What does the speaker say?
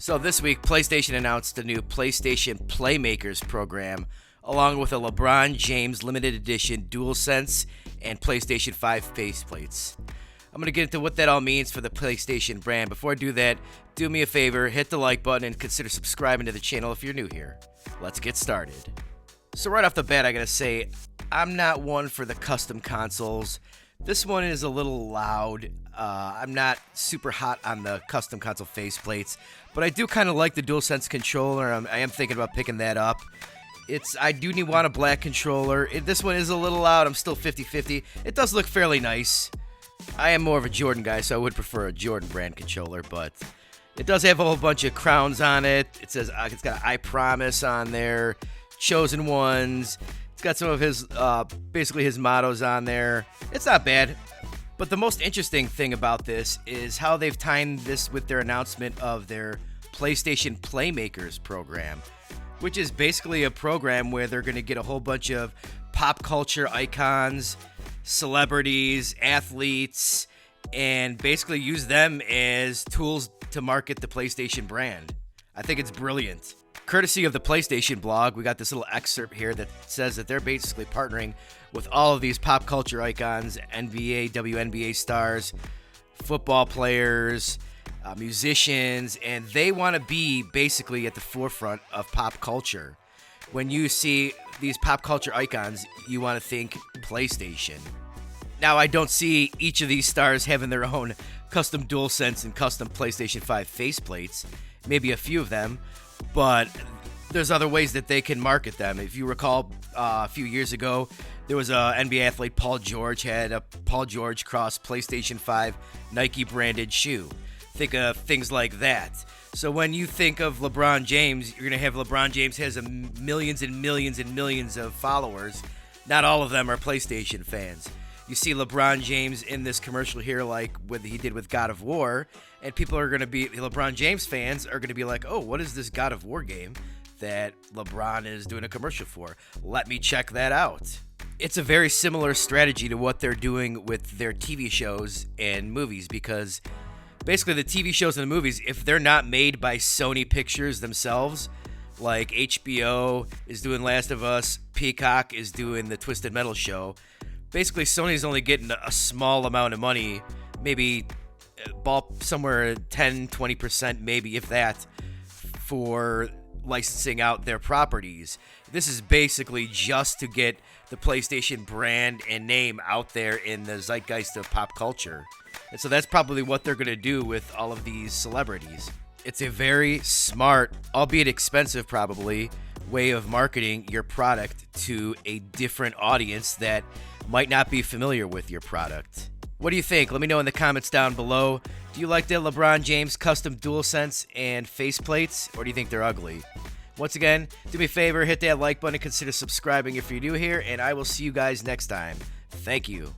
So this week, PlayStation announced the new PlayStation Playmakers program, along with a LeBron James limited edition DualSense and PlayStation 5 faceplates. I'm going to get into what that all means for the PlayStation brand. Before I do that, do me a favor, hit the like button and consider subscribing to the channel if you're new here. Let's get started. So right off the bat, I gotta say, I'm not one for the custom consoles. This one is a little loud. I'm not super hot on the custom console faceplates, but I do kind of like the DualSense controller. I am thinking about picking that up. I do want a black controller. This one is a little loud. I'm still 50-50. It does look fairly nice. I am more of a Jordan guy, so I would prefer a Jordan brand controller, but it does have a whole bunch of crowns on it. It says it's got I Promise on there, Chosen Ones. It's got some of his, basically his mottos on there. It's not bad. But the most interesting thing about this is how they've timed this with their announcement of their PlayStation Playmakers program, which is basically a program where they're going to get a whole bunch of pop culture icons, celebrities, athletes, and basically use them as tools to market the PlayStation brand. I think it's brilliant. Courtesy of the PlayStation blog, we got this little excerpt here that says that they're basically partnering with all of these pop culture icons, NBA, WNBA stars, football players, musicians, and they want to be basically at the forefront of pop culture. When you see these pop culture icons, you want to think PlayStation. Now, I don't see each of these stars having their own custom DualSense and custom PlayStation 5 faceplates, maybe a few of them, but there's other ways that they can market them. If you recall, a few years ago, there was a NBA athlete, Paul George, had a Paul George cross PlayStation 5 Nike branded shoe. Think of things like that. So when you think of LeBron James, you're going to have LeBron James has millions and millions and millions of followers. Not all of them are PlayStation fans. You see LeBron James in this commercial here, like what he did with God of War, and people are going to be, LeBron James fans are going to be like, oh, what is this God of War game that LeBron is doing a commercial for? Let me check that out. It's a very similar strategy to what they're doing with their TV shows and movies, because basically the TV shows and the movies, if they're not made by Sony Pictures themselves, like HBO is doing Last of Us, Peacock is doing the Twisted Metal show, basically Sony's only getting a small amount of money, maybe somewhere 10-20%, maybe if that, for licensing out their properties. This is basically just to get the PlayStation brand and name out there in the zeitgeist of pop culture. And so that's probably what they're going to do with all of these celebrities. It's a very smart, albeit expensive probably, way of marketing your product to a different audience that might not be familiar with your product. What do you think? Let me know in the comments down below. Do you like the LeBron James custom DualSense and faceplates, or do you think they're ugly? Once again, do me a favor, hit that like button and consider subscribing if you're new here, and I will see you guys next time. Thank you.